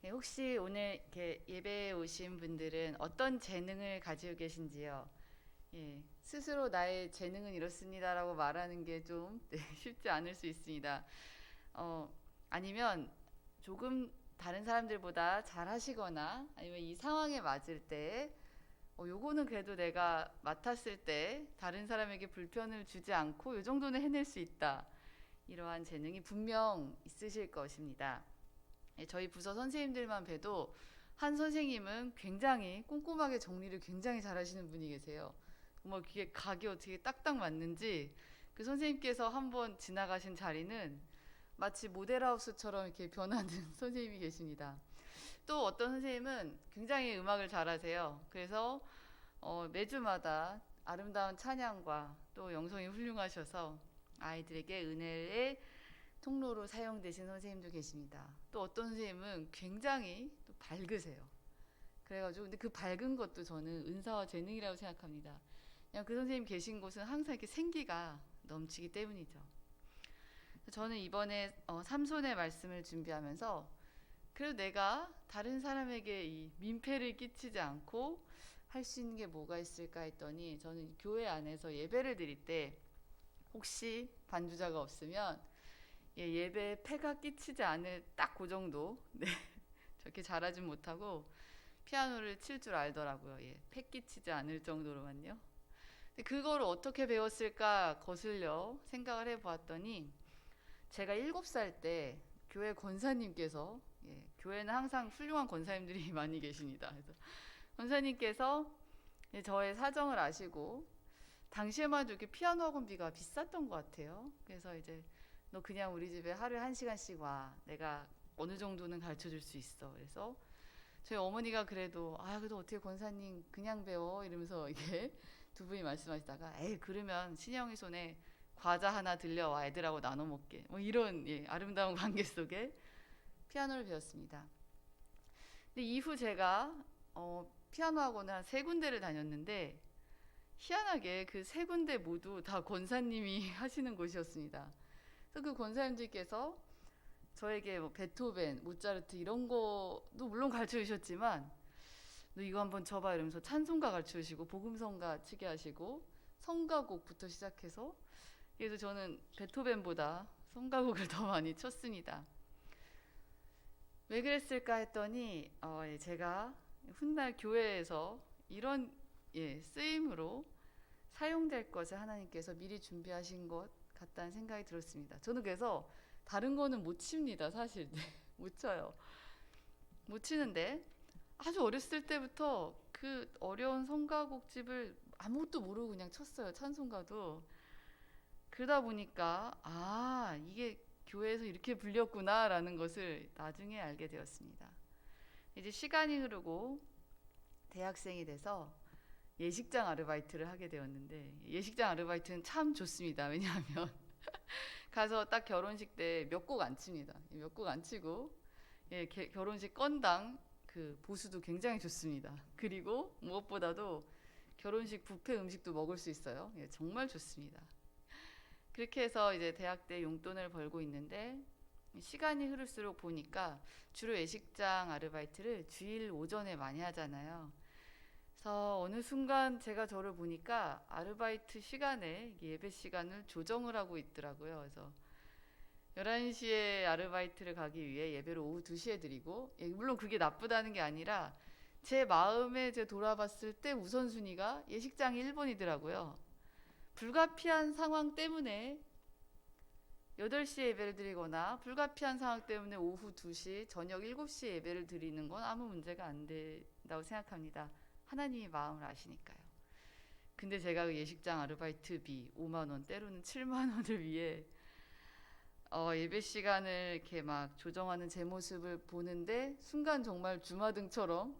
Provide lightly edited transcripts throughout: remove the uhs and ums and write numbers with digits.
네, 혹시 오늘 이렇게 예배에 오신 분들은 어떤 재능을 가지고 계신지요? 예, 스스로 나의 재능은 이렇습니다라고 말하는 게 좀 쉽지 않을 수 있습니다. 어, 아니면 조금 다른 사람들보다 잘하시거나 아니면 이 상황에 맞을 때 요거는 그래도 내가 맡았을 때 다른 사람에게 불편을 주지 않고 요 정도는 해낼 수 있다. 이러한 재능이 분명 있으실 것입니다. 예, 저희 부서 선생님들만 봬도 한 선생님은 굉장히 꼼꼼하게 정리를 굉장히 잘하시는 분이 계세요. 뭐 그게 각이 어떻게 딱딱 맞는지 그 선생님께서 한번 지나가신 자리는 마치 모델하우스처럼 이렇게 변하는 선생님이 계십니다. 또 어떤 선생님은 굉장히 음악을 잘하세요. 그래서 매주마다 아름다운 찬양과 또 영성이 훌륭하셔서 아이들에게 은혜의 통로로 사용되신 선생님도 계십니다. 또 어떤 선생님은 굉장히 또 밝으세요. 그래가지고 근데 그 밝은 것도 저는 은사와 재능이라고 생각합니다. 그냥 그 선생님 계신 곳은 항상 이렇게 생기가 넘치기 때문이죠. 저는 이번에 삼손의 말씀을 준비하면서 그래도 내가 다른 사람에게 이 민폐를 끼치지 않고 할 수 있는 게 뭐가 있을까 했더니 저는 교회 안에서 예배를 드릴 때 혹시 반주자가 없으면 예배에 폐가 끼치지 않을 딱 그 정도. 네, 저렇게 잘하진 못하고 피아노를 칠 줄 알더라고요. 예, 폐 끼치지 않을 정도로만요. 근데 그거를 어떻게 배웠을까 거슬려 생각을 해보았더니 제가 7살 때 교회 권사님께서 교회는 항상 훌륭한 권사님들이 많이 계십니다. 그래서 권사님께서 저의 사정을 아시고 당시에만 해도 이렇게 피아노 학원비가 비쌌던 것 같아요. 그래서 이제 너 그냥 우리 집에 하루에 1시간씩 와. 내가 어느 정도는 가르쳐 줄 수 있어. 그래서 저희 어머니가 그래도 어떻게 권사님 그냥 배워 이러면서 이게 두 분이 말씀하시다가 에이 그러면 신영이 손에 과자 하나 들려와 애들하고 나눠 먹게 뭐 이런 아름다운 관계 속에 피아노를 배웠습니다. 근데 이후 제가 피아노 학원을 한 3군데를 다녔는데 희한하게 그 3군데 모두 다 권사님이 하시는 곳이었습니다. 그래서 그 권사님들께서 저에게 뭐 베토벤, 모차르트 이런 거도 물론 가르쳐 주셨지만 너 이거 한번 쳐봐 이러면서 찬송가 가르쳐 주시고 복음성가 치게 하시고 성가곡부터 시작해서 그래서 저는 베토벤보다 성가곡을 더 많이 쳤습니다. 왜 그랬을까 했더니 제가 훗날 교회에서 이런 쓰임으로 사용될 것을 하나님께서 미리 준비하신 것 같다는 생각이 들었습니다. 저는 그래서 다른 거는 못 칩니다. 사실 못 쳐요. 못 치는데 아주 어렸을 때부터 그 어려운 성가곡집을 아무것도 모르고 그냥 쳤어요. 찬송가도. 그러다 보니까 이게 교회에서 이렇게 불렸구나라는 것을 나중에 알게 되었습니다. 이제 시간이 흐르고 대학생이 돼서 예식장 아르바이트를 하게 되었는데 예식장 아르바이트는 참 좋습니다. 왜냐하면 가서 딱 결혼식 때 몇 곡 안 칩니다. 몇 곡 안 치고 결혼식 건당 그 보수도 굉장히 좋습니다. 그리고 무엇보다도 결혼식 뷔페 음식도 먹을 수 있어요. 정말 좋습니다. 그렇게 해서 이제 대학 때 용돈을 벌고 있는데 시간이 흐를수록 보니까 주로 예식장 아르바이트를 주일 오전에 많이 하잖아요. 그래서 어느 순간 제가 저를 보니까 아르바이트 시간에 예배 시간을 조정을 하고 있더라고요. 그래서 11시에 아르바이트를 가기 위해 예배를 오후 2시에 드리고 물론 그게 나쁘다는 게 아니라 제 마음에 돌아봤을 때 우선순위가 예식장이 1번이더라고요. 불가피한 상황 때문에 8시에 예배를 드리거나 불가피한 상황 때문에 오후 2시, 저녁 7시에 예배를 드리는 건 아무 문제가 안 된다고 생각합니다. 하나님이 마음을 아시니까요. 근데 제가 그 예식장 아르바이트비 5만 원, 때로는 7만 원을 위해 예배 시간을 이렇게 막 조정하는 제 모습을 보는데 순간 정말 주마등처럼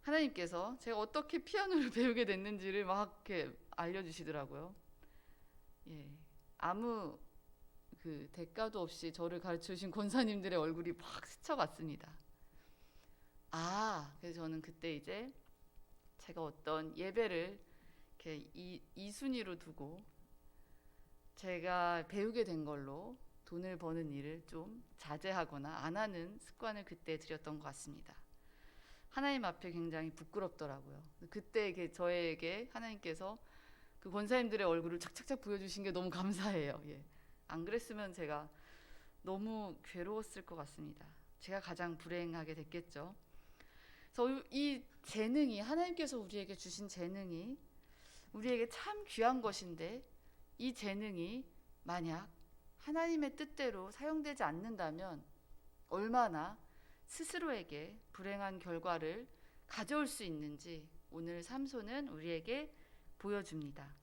하나님께서 제가 어떻게 피아노를 배우게 됐는지를 막 이렇게 알려주시더라고요. 예, 아무 그 대가도 없이 저를 가르쳐 주신 권사님들의 얼굴이 막 스쳐갔습니다. 그래서 저는 그때 이제 제가 어떤 예배를 이렇게 이 순위로 두고 제가 배우게 된 걸로 돈을 버는 일을 좀 자제하거나 안 하는 습관을 그때 들였던 것 같습니다. 하나님 앞에 굉장히 부끄럽더라고요. 그때 저에게 하나님께서 그 권사님들의 얼굴을 착착착 보여주신 게 너무 감사해요. 예. 안 그랬으면 제가 너무 괴로웠을 것 같습니다. 제가 가장 불행하게 됐겠죠. 그래서 이 재능이, 하나님께서 우리에게 주신 재능이 우리에게 참 귀한 것인데, 이 재능이 만약 하나님의 뜻대로 사용되지 않는다면 얼마나 스스로에게 불행한 결과를 가져올 수 있는지 오늘 삼손은 우리에게 보여줍니다.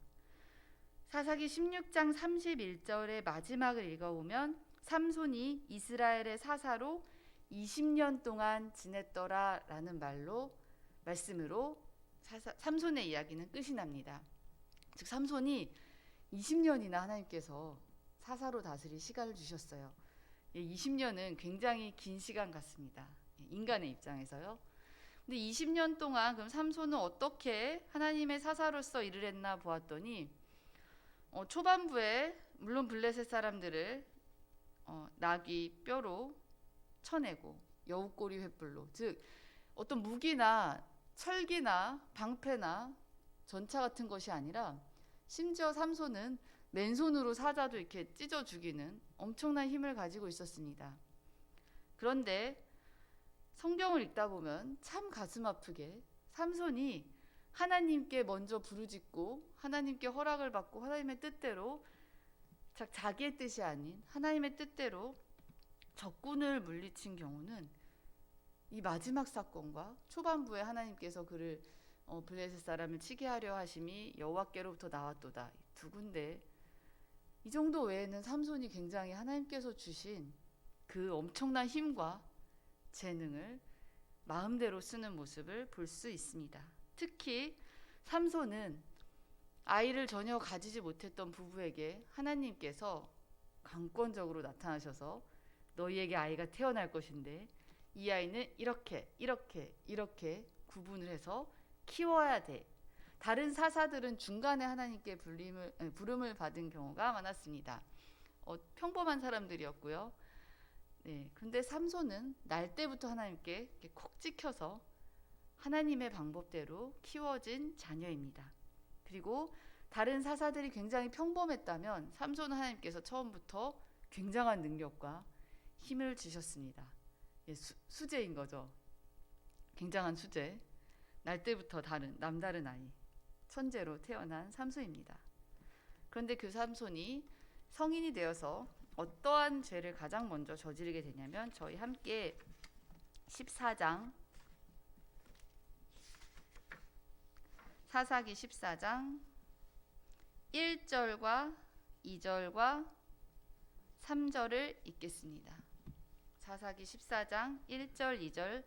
사사기 16장 31절의 마지막을 읽어보면 삼손이 이스라엘의 사사로 20년 동안 지냈더라 라는 말씀으로 삼손의 이야기는 끝이 납니다. 즉 삼손이 20년이나 하나님께서 사사로 다스릴 시간을 주셨어요. 20년은 굉장히 긴 시간 같습니다. 인간의 입장에서요. 근데 20년 동안 그럼 삼손은 어떻게 하나님의 사사로서 일을 했나 보았더니 초반부에 물론 블레셋 사람들을 나귀 뼈로 쳐내고 여우꼬리 횃불로, 즉 어떤 무기나 철기나 방패나 전차 같은 것이 아니라 심지어 삼손은 맨손으로 사자도 이렇게 찢어 죽이는 엄청난 힘을 가지고 있었습니다. 그런데 성경을 읽다 보면 참 가슴 아프게 삼손이 하나님께 먼저 부르짖고 하나님께 허락을 받고 하나님의 뜻대로, 자기의 뜻이 아닌 하나님의 뜻대로 적군을 물리친 경우는 이 마지막 사건과 초반부에 하나님께서 그를 블레셋 사람을 치게 하려 하심이 여호와께로부터 나왔도다, 두 군데, 이 정도 외에는 삼손이 굉장히 하나님께서 주신 그 엄청난 힘과 재능을 마음대로 쓰는 모습을 볼 수 있습니다. 특히 삼손은 아이를 전혀 가지지 못했던 부부에게 하나님께서 강권적으로 나타나셔서 너희에게 아이가 태어날 것인데 이 아이는 이렇게 구분을 해서 키워야 돼. 다른 사사들은 중간에 하나님께 부름을 받은 경우가 많았습니다. 평범한 사람들이었고요. 네, 근데 삼손은 날 때부터 하나님께 이렇게 콕 찍혀서 하나님의 방법대로 키워진 자녀입니다. 그리고 다른 사사들이 굉장히 평범했다면 삼손은 하나님께서 처음부터 굉장한 능력과 힘을 주셨습니다. 수제인 거죠. 굉장한 수제. 날 때부터 남다른 아이, 천재로 태어난 삼손입니다. 그런데 그 삼손이 성인이 되어서 어떠한 죄를 가장 먼저 저지르게 되냐면, 저희 함께 14장, 사사기 14장 1절과 2절과 3절을 읽겠습니다. 사사기 14장 1절, 2절,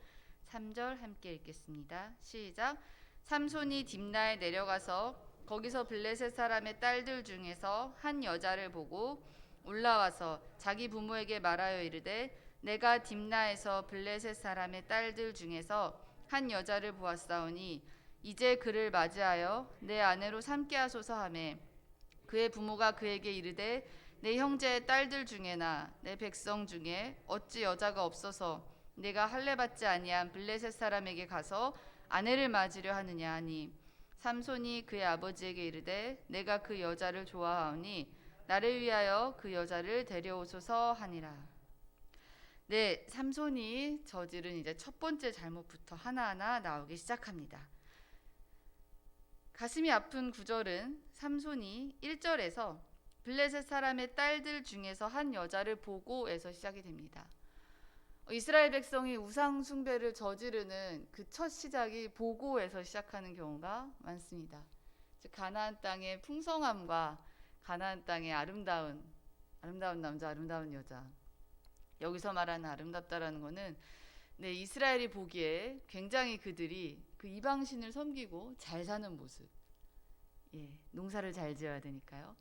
3절 함께 읽겠습니다. 시작. 삼손이 딥나에 내려가서 거기서 블레셋 사람의 딸들 중에서 한 여자를 보고 올라와서 자기 부모에게 말하여 이르되 내가 딥나에서 블레셋 사람의 딸들 중에서 한 여자를 보았사오니 이제 그를 맞이하여 내 아내로 삼게 하소서 하매 그의 부모가 그에게 이르되 내 형제의 딸들 중에나 내 백성 중에 어찌 여자가 없어서 내가 할례받지 아니한 블레셋 사람에게 가서 아내를 맞으려 하느냐 하니 삼손이 그의 아버지에게 이르되 내가 그 여자를 좋아하오니 나를 위하여 그 여자를 데려오소서 하니라. 네, 삼손이 저지른 이제 첫 번째 잘못부터 하나하나 나오기 시작합니다. 가슴이 아픈 구절은 삼손이 1절에서 블레셋 사람의 딸들 중에서 한 여자를 보고에서 시작이 됩니다. 이스라엘 백성이 우상 숭배를 저지르는 그 첫 시작이 보고에서 시작하는 경우가 많습니다. 즉 가나안 땅의 풍성함과 가나안 땅의 아름다운 남자, 아름다운 여자. 여기서 말하는 아름답다라는 것은 이스라엘이 보기에 굉장히 그들이 그 이방신을 섬기고 잘 사는 모습. 농사를 잘 지어야 되니까요.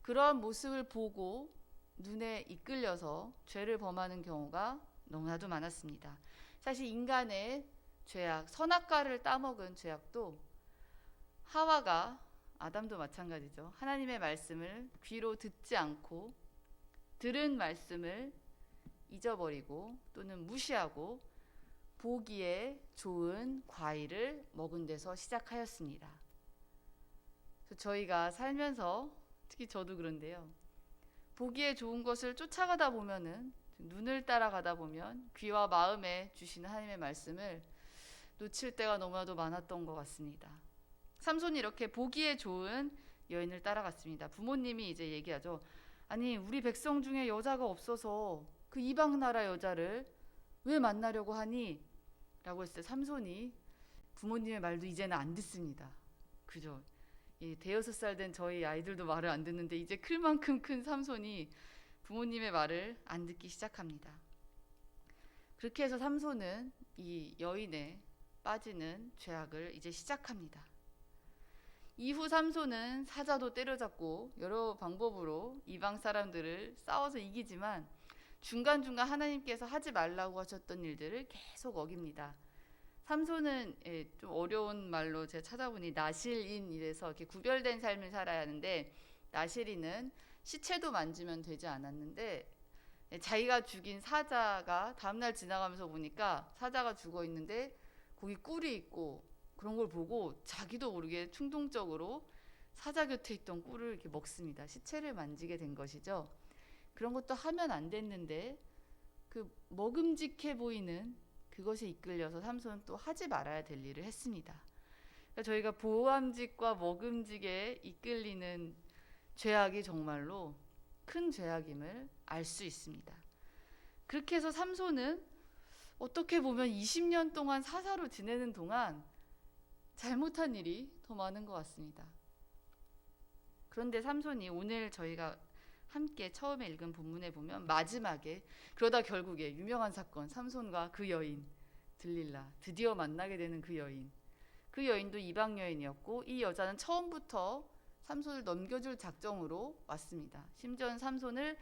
그러한 모습을 보고 눈에 이끌려서 죄를 범하는 경우가 너무나도 많았습니다. 사실 인간의 죄악, 선악과를 따먹은 죄악도 아담도 마찬가지죠. 하나님의 말씀을 귀로 듣지 않고 들은 말씀을 잊어버리고 또는 무시하고 보기에 좋은 과일을 먹은 데서 시작하였습니다. 저희가 살면서 특히 저도 그런데요. 보기에 좋은 것을 쫓아가다 보면은 눈을 따라가다 보면 귀와 마음에 주시는 하나님의 말씀을 놓칠 때가 너무나도 많았던 것 같습니다. 삼손이 이렇게 보기에 좋은 여인을 따라갔습니다. 부모님이 이제 얘기하죠. 아니 우리 백성 중에 여자가 없어서 그 이방 나라 여자를 왜 만나려고 하니? 라고 했을 때 삼손이 부모님의 말도 이제는 안 듣습니다. 그죠? 대여섯 살 된 저희 아이들도 말을 안 듣는데 이제 클 만큼 큰 삼손이 부모님의 말을 안 듣기 시작합니다. 그렇게 해서 삼손은 이 여인에 빠지는 죄악을 이제 시작합니다. 이후 삼손은 사자도 때려잡고 여러 방법으로 이방 사람들을 싸워서 이기지만 중간중간 하나님께서 하지 말라고 하셨던 일들을 계속 어깁니다. 삼손은 좀 어려운 말로 제가 찾아보니 나실인이래서 이렇게 구별된 삶을 살아야 하는데, 나실인은 시체도 만지면 되지 않았는데 자기가 죽인 사자가 다음날 지나가면서 보니까 사자가 죽어 있는데 거기 꿀이 있고 그런 걸 보고 자기도 모르게 충동적으로 사자 곁에 있던 꿀을 이렇게 먹습니다. 시체를 만지게 된 것이죠. 그런 것도 하면 안 됐는데 그 먹음직해 보이는 그것에 이끌려서 삼손은 또 하지 말아야 될 일을 했습니다. 그러니까 저희가 보암직과 먹음직에 이끌리는 죄악이 정말로 큰 죄악임을 알 수 있습니다. 그렇게 해서 삼손은 어떻게 보면 20년 동안 사사로 지내는 동안 잘못한 일이 더 많은 것 같습니다. 그런데 삼손이 오늘 저희가 함께 처음에 읽은 본문에 보면 마지막에 그러다 결국에 유명한 사건, 삼손과 그 여인 들릴라, 드디어 만나게 되는 그 여인, 그 여인도 이방 여인이었고 이 여자는 처음부터 삼손을 넘겨줄 작정으로 왔습니다. 심지어는 삼손을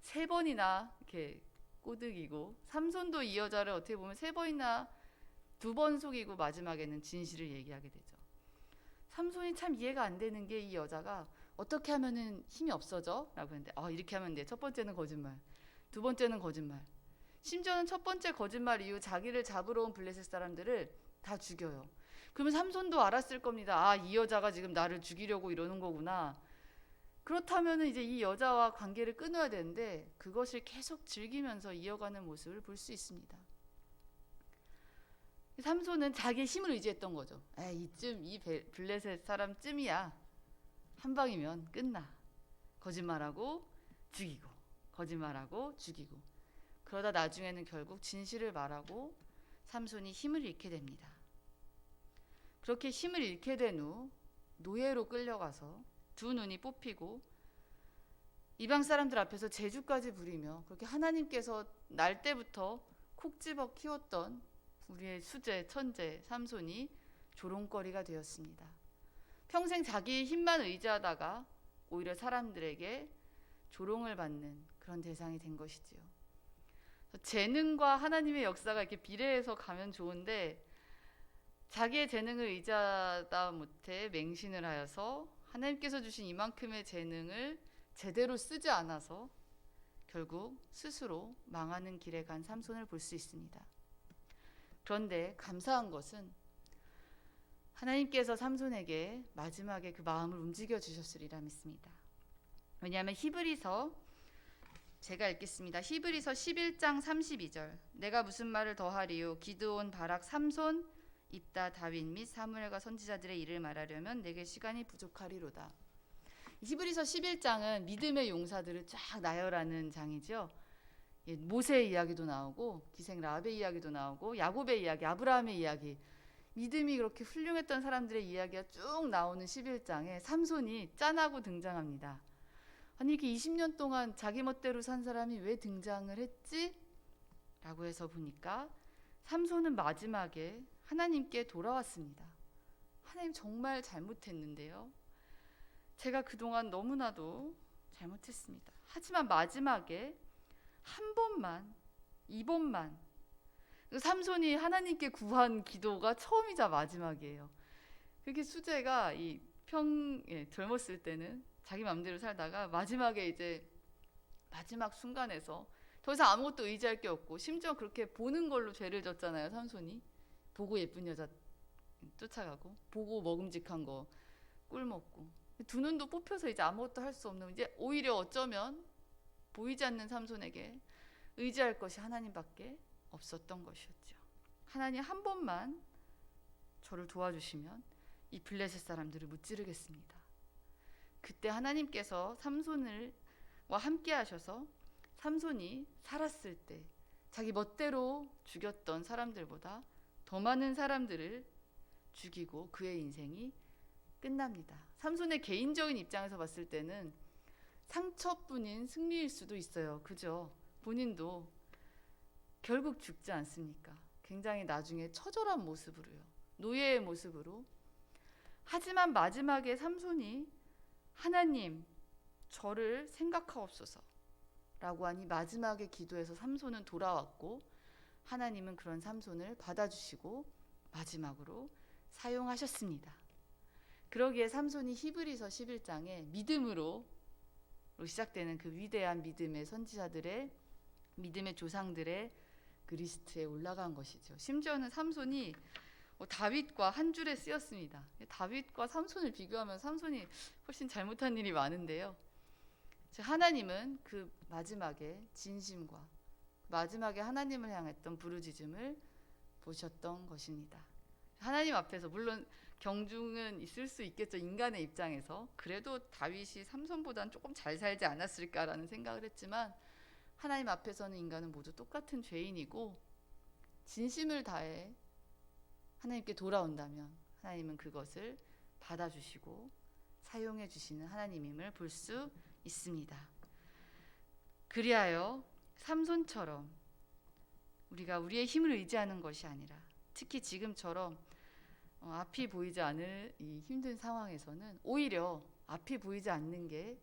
3번이나 이렇게 꼬드기고, 삼손도 이 여자를 어떻게 보면 3번이나 2번 속이고 마지막에는 진실을 얘기하게 되죠. 삼손이 참 이해가 안 되는 게 이 여자가 어떻게 하면은 힘이 없어져? 라고 했는데 이렇게 하면 돼. 첫 번째는 거짓말, 두 번째는 거짓말, 심지어는 첫 번째 거짓말 이후 자기를 잡으러 온 블레셋 사람들을 다 죽여요. 그러면 삼손도 알았을 겁니다. 이 여자가 지금 나를 죽이려고 이러는 거구나. 그렇다면 이제 이 여자와 관계를 끊어야 되는데 그것을 계속 즐기면서 이어가는 모습을 볼 수 있습니다. 삼손은 자기의 힘을 의지했던 거죠. 이쯤 이 블레셋 사람쯤이야. 한 방이면 끝나. 거짓말하고 죽이고, 거짓말하고 죽이고. 그러다 나중에는 결국 진실을 말하고 삼손이 힘을 잃게 됩니다. 그렇게 힘을 잃게 된 후 노예로 끌려가서 2눈이 뽑히고 이방 사람들 앞에서 제주까지 부리며 그렇게 하나님께서 날 때부터 콕 집어 키웠던 우리의 수제 천재 삼손이 조롱거리가 되었습니다. 평생 자기 힘만 의지하다가 오히려 사람들에게 조롱을 받는 그런 대상이 된 것이지요. 재능과 하나님의 역사가 이렇게 비례해서 가면 좋은데 자기의 재능을 의지하다 못해 맹신을 하여서 하나님께서 주신 이만큼의 재능을 제대로 쓰지 않아서 결국 스스로 망하는 길에 간 삼손을 볼 수 있습니다. 그런데 감사한 것은 하나님께서 삼손에게 마지막에 그 마음을 움직여 주셨으리라 믿습니다. 왜냐하면 히브리서, 제가 읽겠습니다. 히브리서 11장 32절. 내가 무슨 말을 더하리요? 기드온, 바락, 삼손, 입다, 다윗 및 사무엘과 선지자들의 일을 말하려면 내게 시간이 부족하리로다. 히브리서 11장은 믿음의 용사들을 쫙 나열하는 장이죠. 모세의 이야기도 나오고 기생 라합의 이야기도 나오고 야곱의 이야기, 아브라함의 이야기, 믿음이 그렇게 훌륭했던 사람들의 이야기가 쭉 나오는 11장에 삼손이 짠하고 등장합니다. 아니 이렇게 20년 동안 자기 멋대로 산 사람이 왜 등장을 했지? 라고 해서 보니까 삼손은 마지막에 하나님께 돌아왔습니다. 하나님 정말 잘못했는데요. 제가 그동안 너무나도 잘못했습니다. 하지만 마지막에 한 번만, 이번만, 삼손이 하나님께 구한 기도가 처음이자 마지막이에요. 그렇게 수재가 젊었을 때는 자기 마음대로 살다가 마지막에 이제 마지막 순간에서 더 이상 아무것도 의지할 게 없고, 심지어 그렇게 보는 걸로 죄를 졌잖아요. 삼손이 보고 예쁜 여자 쫓아가고, 보고 먹음직한 거 꿀 먹고, 두 눈도 뽑혀서 이제 아무것도 할 수 없는, 이제 오히려 어쩌면 보이지 않는 삼손에게 의지할 것이 하나님밖에 없었던 것이었죠. 하나님 한 번만 저를 도와주시면 이 블레셋 사람들을 무찌르겠습니다. 그때 하나님께서 삼손과 함께 하셔서 삼손이 살았을 때 자기 멋대로 죽였던 사람들보다 더 많은 사람들을 죽이고 그의 인생이 끝납니다. 삼손의 개인적인 입장에서 봤을 때는 상처뿐인 승리일 수도 있어요. 그죠? 본인도 결국 죽지 않습니까? 굉장히 나중에 처절한 모습으로요. 노예의 모습으로. 하지만 마지막에 삼손이 하나님 저를 생각하옵소서 라고 하니 마지막에 기도해서 삼손은 돌아왔고, 하나님은 그런 삼손을 받아주시고 마지막으로 사용하셨습니다. 그러기에 삼손이 히브리서 11장에 믿음으로 시작되는 그 위대한 믿음의 선지자들의, 믿음의 조상들의 그 리스트에 올라간 것이죠. 심지어는 삼손이 다윗과 한 줄에 쓰였습니다. 다윗과 삼손을 비교하면 삼손이 훨씬 잘못한 일이 많은데요. 하나님은 그 마지막에 진심과 마지막에 하나님을 향했던 부르짖음을 보셨던 것입니다. 하나님 앞에서 물론 경중은 있을 수 있겠죠. 인간의 입장에서. 그래도 다윗이 삼손보다는 조금 잘 살지 않았을까라는 생각을 했지만, 하나님 앞에서는 인간은 모두 똑같은 죄인이고, 진심을 다해 하나님께 돌아온다면 하나님은 그것을 받아주시고 사용해 주시는 하나님임을 볼 수 있습니다. 그리하여 삼손처럼 우리가 우리의 힘을 의지하는 것이 아니라, 특히 지금처럼 앞이 보이지 않을 이 힘든 상황에서는 오히려 앞이 보이지 않는 게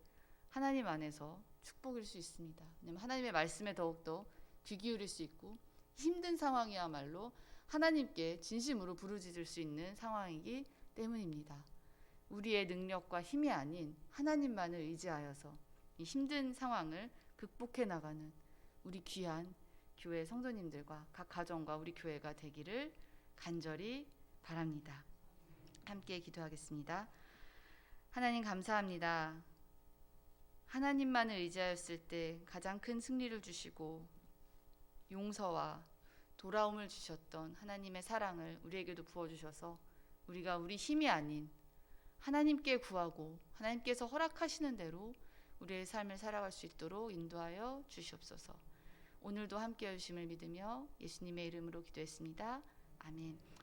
하나님 안에서 축복일 수 있습니다. 왜냐하면 하나님의 말씀에 더욱더 귀 기울일 수 있고, 힘든 상황이야말로 하나님께 진심으로 부르짖을 수 있는 상황이기 때문입니다. 우리의 능력과 힘이 아닌 하나님만을 의지하여서 이 힘든 상황을 극복해 나가는 우리 귀한 교회 성도님들과 각 가정과 우리 교회가 되기를 간절히 바랍니다. 함께 기도하겠습니다. 하나님 감사합니다. 하나님만을 의지하였을 때 가장 큰 승리를 주시고 용서와 돌아옴을 주셨던 하나님의 사랑을 우리에게도 부어주셔서 우리가 우리 힘이 아닌 하나님께 구하고 하나님께서 허락하시는 대로 우리의 삶을 살아갈 수 있도록 인도하여 주시옵소서. 오늘도 함께해 주심을 믿으며 예수님의 이름으로 기도했습니다. 아멘.